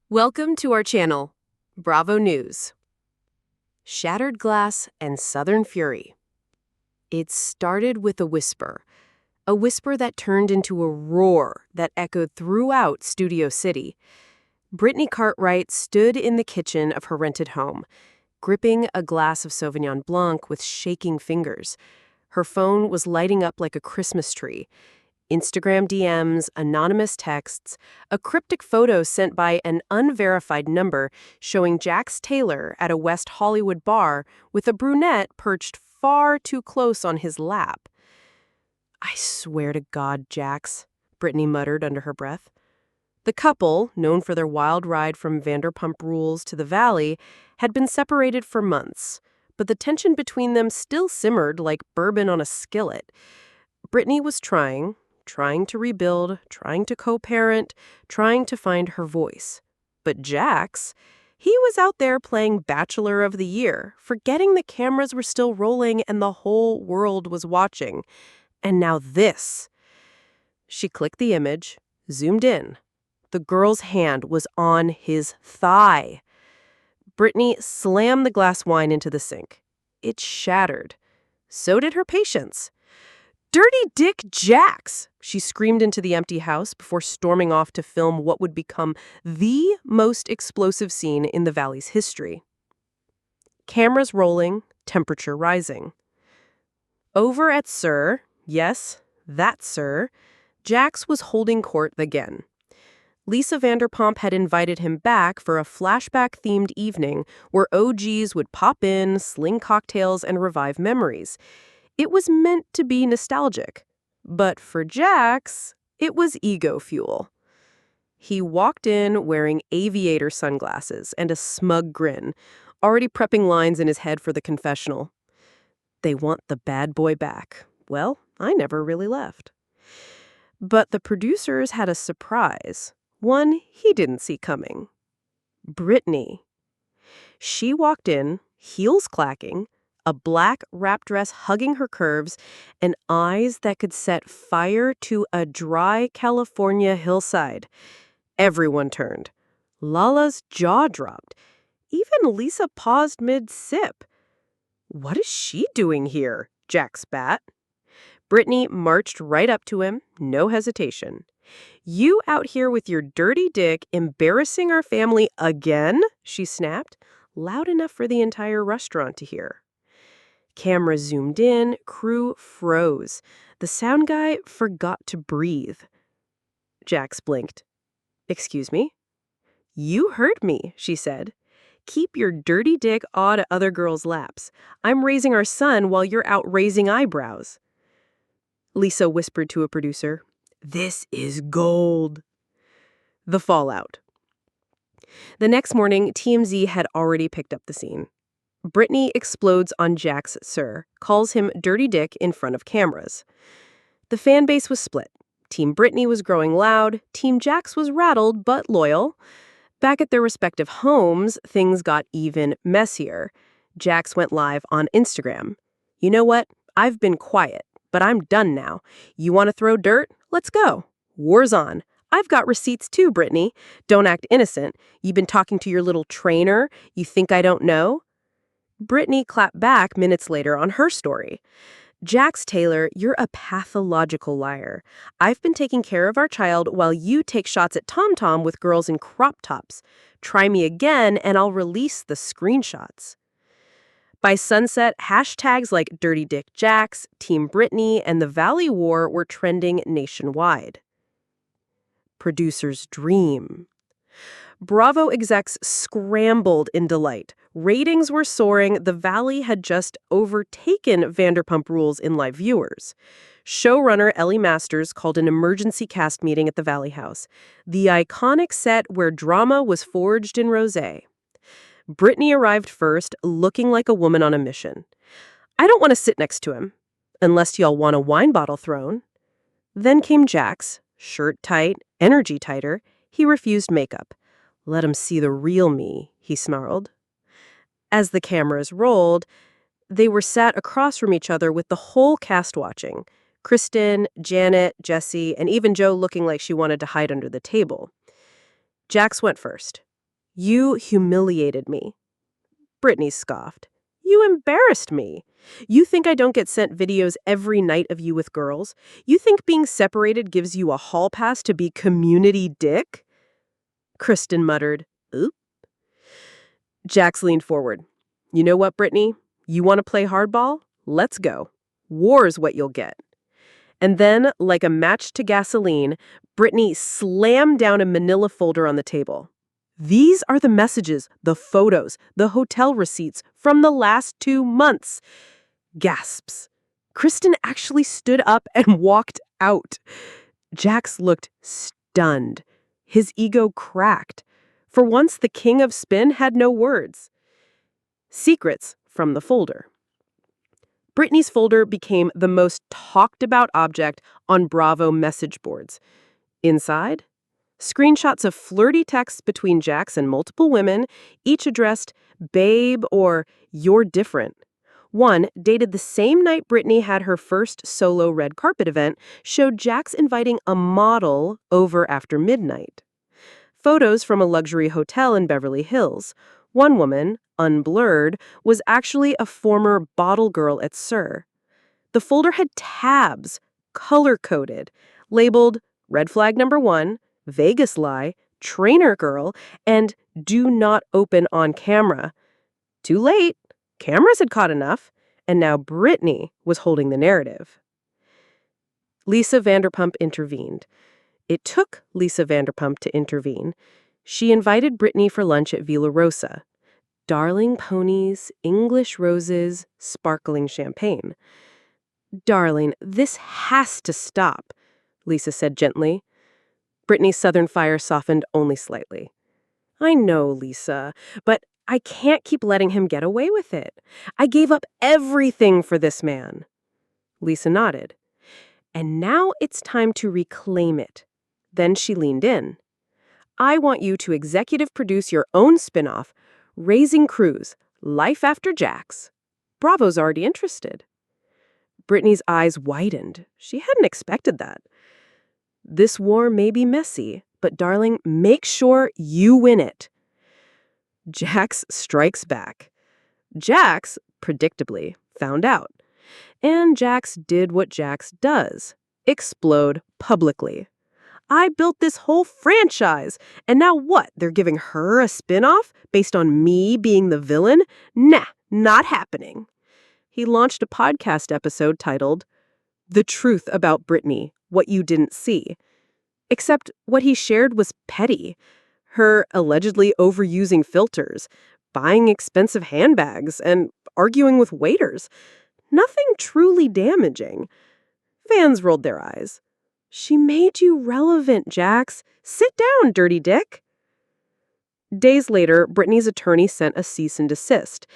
Welcome to our channel, Bravo News. Shattered glass and Southern fury. It started with a whisper that turned into a roar that echoed throughout Studio City. Brittany Cartwright stood in the kitchen of her rented home, gripping a glass of Sauvignon Blanc with shaking fingers. Her phone was lighting up like a Christmas tree. Instagram DMs, anonymous texts, a cryptic photo sent by an unverified number showing Jax Taylor at a West Hollywood bar with a brunette perched far too close on his lap. "I swear to God, Jax," Brittany muttered under her breath. The couple, known for their wild ride from Vanderpump Rules to the Valley, had been separated for months, but the tension between them still simmered like bourbon on a skillet. Brittany was trying to rebuild, trying to co-parent, trying to find her voice. But Jax, he was out there playing Bachelor of the Year, forgetting the cameras were still rolling and the whole world was watching. And now this. She clicked the image, zoomed in. The girl's hand was on his thigh. Brittany slammed the glass wine into the sink. It shattered. So did her patience. "Dirty Dick Jax!" she screamed into the empty house before storming off to film what would become the most explosive scene in the Valley's history. Cameras rolling, temperature rising. Over at Sir, yes, that Sir, Jax was holding court again. Lisa Vanderpump had invited him back for a flashback-themed evening where OGs would pop in, sling cocktails, and revive memories. It was meant to be nostalgic, but for Jax, it was ego fuel. He walked in wearing aviator sunglasses and a smug grin, already prepping lines in his head for the confessional. "They want the bad boy back. Well, I never really left." But the producers had a surprise, one he didn't see coming. Brittany. She walked in, heels clacking, a black wrap dress hugging her curves, and eyes that could set fire to a dry California hillside. Everyone turned. Lala's jaw dropped. Even Lisa paused mid-sip. "What is she doing here?" Jax spat. Brittany marched right up to him, no hesitation. "You out here with your dirty dick embarrassing our family again?" she snapped, loud enough for the entire restaurant to hear. Camera zoomed in, crew froze. The sound guy forgot to breathe. Jax blinked. "Excuse me?" "You heard me," she said. "Keep your dirty dick off to other girls' laps. I'm raising our son while you're out raising eyebrows." Lisa whispered to a producer, "This is gold." The fallout. The next morning, TMZ had already picked up the scene. Brittany explodes on Jax Sir, calls him Dirty Dick in front of cameras. The fan base was split. Team Brittany was growing loud, Team Jax was rattled but loyal. Back at their respective homes, things got even messier. Jax went live on Instagram. "You know what? I've been quiet, but I'm done now. You want to throw dirt? Let's go. War's on. I've got receipts too, Brittany. Don't act innocent. You've been talking to your little trainer. You think I don't know?" Brittany clapped back minutes later on her story. "Jax Taylor, you're a pathological liar. I've been taking care of our child while you take shots at TomTom with girls in crop tops. Try me again and I'll release the screenshots." By sunset, hashtags like Dirty Dick Jax, Team Brittany, and the Valley War were trending nationwide. Producers' dream. Bravo execs scrambled in delight. Ratings were soaring. The Valley had just overtaken Vanderpump Rules in live viewers. Showrunner Ellie Masters called an emergency cast meeting at the Valley House, the iconic set where drama was forged in rosé. Brittany arrived first, looking like a woman on a mission. "I don't want to sit next to him, unless y'all want a wine bottle thrown." Then came Jax, shirt tight, energy tighter. He refused makeup. "Let him see the real me," he snarled. As the cameras rolled, they were sat across from each other with the whole cast watching. Kristen, Janet, Jesse, and even Jo looking like she wanted to hide under the table. Jax went first. You humiliated me. Brittany scoffed. You embarrassed me. You think I don't get sent videos every night of you with girls? You think being separated gives you a hall pass to be community dick? Kristen muttered, Oop. Jax leaned forward. You know what, Brittany? You want to play hardball? Let's go. War's what you'll get. And then, like a match to gasoline, Brittany slammed down a manila folder on the table. These are the messages, the photos, the hotel receipts from the last 2 months. Gasps. Kristen actually stood up and walked out. Jax looked stunned. His ego cracked. For once, the king of spin had no words. Secrets from the folder. Brittany's folder became the most talked about object on Bravo message boards. Inside, screenshots of flirty texts between Jax and multiple women, each addressed babe or you're different. One, dated the same night Brittany had her first solo red carpet event, showed Jax inviting a model over after midnight. Photos from a luxury hotel in Beverly Hills. One woman, unblurred, was actually a former bottle girl at SUR. The folder had tabs, color-coded, labeled Red Flag Number 1, Vegas Lie, Trainer Girl, and Do Not Open on Camera. Too late. Cameras had caught enough, and now Brittany was holding the narrative. Lisa Vanderpump intervened. It took Lisa Vanderpump to intervene. She invited Brittany for lunch at Villa Rosa. Darling ponies, English roses, sparkling champagne. Darling, this has to stop, Lisa said gently. Brittany's southern fire softened only slightly. I know, Lisa, but I can't keep letting him get away with it. I gave up everything for this man. Lisa nodded. And now it's time to reclaim it. Then she leaned in. I want you to executive produce your own spinoff, Raising Cruz, Life After Jax. Bravo's already interested. Brittany's eyes widened. She hadn't expected that. This war may be messy, but darling, make sure you win it. Jax strikes back. Jax, predictably, found out. And Jax did what Jax does. Explode publicly. I built this whole franchise, and now what? They're giving her a spinoff based on me being the villain? Nah, not happening. He launched a podcast episode titled, The Truth About Brittany, What You Didn't See. Except what he shared was petty. Her allegedly overusing filters, buying expensive handbags, and arguing with waiters. Nothing truly damaging. Fans rolled their eyes. She made you relevant, Jax. Sit down, dirty dick. Days later, Brittany's attorney sent a cease and desist.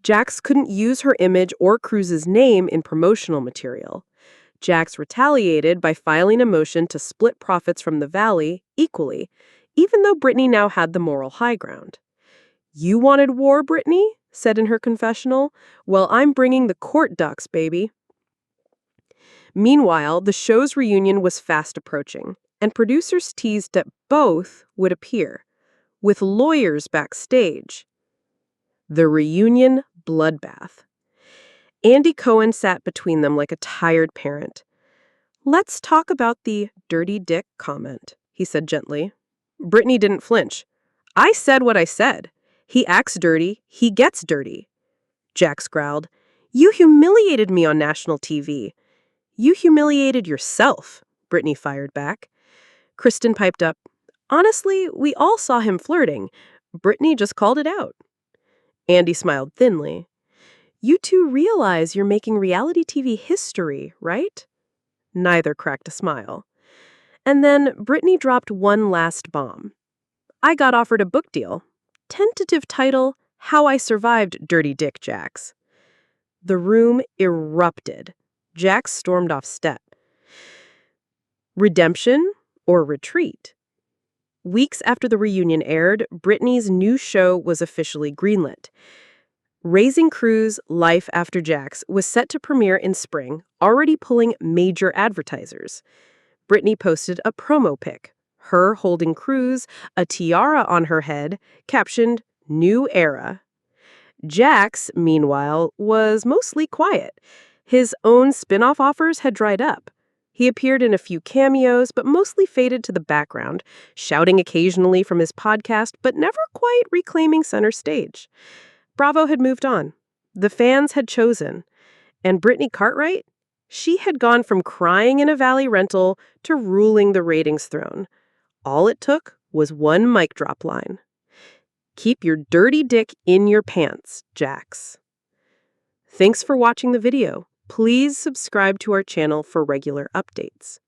Jax couldn't use her image or Cruz's name in promotional material. Jax retaliated by filing a motion to split profits from the Valley equally, even though Brittany now had the moral high ground. You wanted war, Brittany? Said in her confessional. Well, I'm bringing the court ducks, baby. Meanwhile, the show's reunion was fast approaching, and producers teased that both would appear, with lawyers backstage. The reunion bloodbath. Andy Cohen sat between them like a tired parent. Let's talk about the dirty dick comment, he said gently. Brittany didn't flinch. I said what I said. He acts dirty, he gets dirty. Jax growled. You humiliated me on national TV. You humiliated yourself, Brittany fired back. Kristen piped up. Honestly, we all saw him flirting. Brittany just called it out. Andy smiled thinly. You two realize you're making reality TV history, right? Neither cracked a smile. And then Brittany dropped one last bomb. I got offered a book deal. Tentative title, How I Survived Dirty Dick Jax. The room erupted. Jax stormed off step. Redemption or retreat? Weeks after the reunion aired, Brittany's new show was officially greenlit. Raising Cruz, Life After Jax was set to premiere in spring, already pulling major advertisers. Brittany posted a promo pic, her holding Cruz, a tiara on her head, captioned New Era. Jax, meanwhile, was mostly quiet. His own spin-off offers had dried up. He appeared in a few cameos, but mostly faded to the background, shouting occasionally from his podcast, but never quite reclaiming center stage. Bravo had moved on. The fans had chosen. And Brittany Cartwright? She had gone from crying in a Valley rental to ruling the ratings throne. All it took was one mic drop line. Keep your dirty dick in your pants, Jax. Thanks for watching the video. Please subscribe to our channel for regular updates.